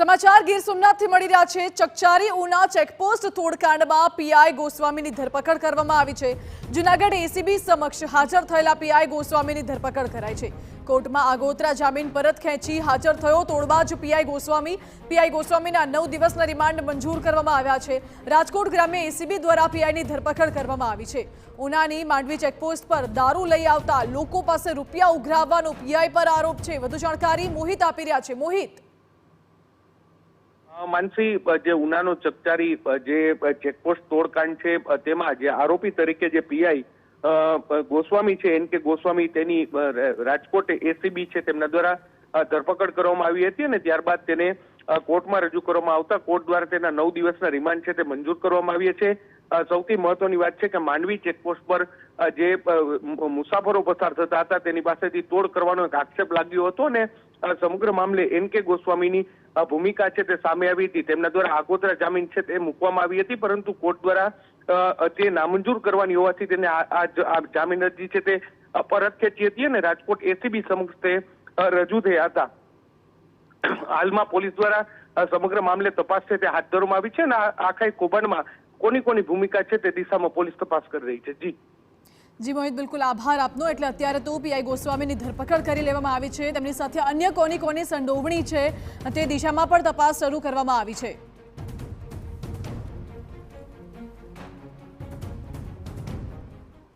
સમાચાર ગીર સોમનાથથી મળી રહ્યા છે। ચકચારી ઉના ચેકપોસ્ટ તોડકાંડમાં પીઆઈ ગોસ્વામીની ધરપકડ કરવામાં આવી છે। જૂનાગઢ એસીબી સમક્ષ હાજર થયેલા પીઆઈ ગોસ્વામીની ધરપકડ કરાઈ છે। કોર્ટમાં આગોતરા જામીન પરત ખેંચી હાજર થયો તોડબાજ પીઆઈ ગોસ્વામીના 9 દિવસના રિમાન્ડ મંજૂર કરવામાં આવ્યા છે। રાજકોટ ગ્રામ્ય એસીબી દ્વારા પીઆઈની ધરપકડ કરવામાં આવી છે। ઉનાની માંડવી ચેકપોસ્ટ પર દારૂ લઈ આવતા લોકો પાસે રૂપિયા ઉઘરાવવાનો પીઆઈ પર આરોપ છે। વધુ જાણકારી મોહિત આપી રહ્યા છે। મોહિત, માનસી, જે ઉનાનો ચકચારી જે ચેકપોસ્ટ તોડકાંડ છે તેમાં જે આરોપી તરીકે જે પીઆઈ ગોસ્વામી છે એન કે ગોસ્વામી તેની રાજકોટ એસીબી છે તેમના દ્વારા ધરપકડ કરવામાં આવી હતી અને ત્યારબાદ તેને કોર્ટમાં રજૂ કરવામાં આવતા કોર્ટ દ્વારા તેના 9 દિવસના રિમાન્ડ છે તે મંજૂર કરવામાં આવ્યા છે। સૌથી મહત્વની વાત છે કે માંડવી ચેકપોસ્ટ પર જે મુસાફરો પસાર થતા હતા તેની પાસેથી તોડ કરવાનો એક આક્ષેપ લાગ્યો હતો અને સમગ્ર મામલે એન કે ગોસ્વામીની ભૂમિકા છે તે સામે આવી હતી। તેમના દ્વારા આગોતરા જામીન છે તે મૂકવામાં આવી હતી, પરંતુ કોર્ટ દ્વારા તે નામંજૂર કરવાની હોવાથી તેને આ જામીન અરજી છે તે પરત ખેંચી હતી અને રાજકોટ એસીબી સમક્ષ તે રજૂ થયા હતા। હાલમાં પોલીસ દ્વારા સમગ્ર મામલે તપાસ છે તે હાથ ધરવામાં આવી છે અને આખા કૌભાંડમાં કોની ભૂમિકા છે તે દિશામાં પોલીસ તપાસ કરી રહી છે। જી મોહિત, બિલકુલ આભાર આપનો। એટલે અત્યારે તો પીઆઈ ગોસ્વામીની ધરપકડ કરી લેવામાં આવી છે। તેમની સાથે અન્ય કોની સંડોવણી છે તે દિશામાં પણ તપાસ શરૂ કરવામાં આવી છે।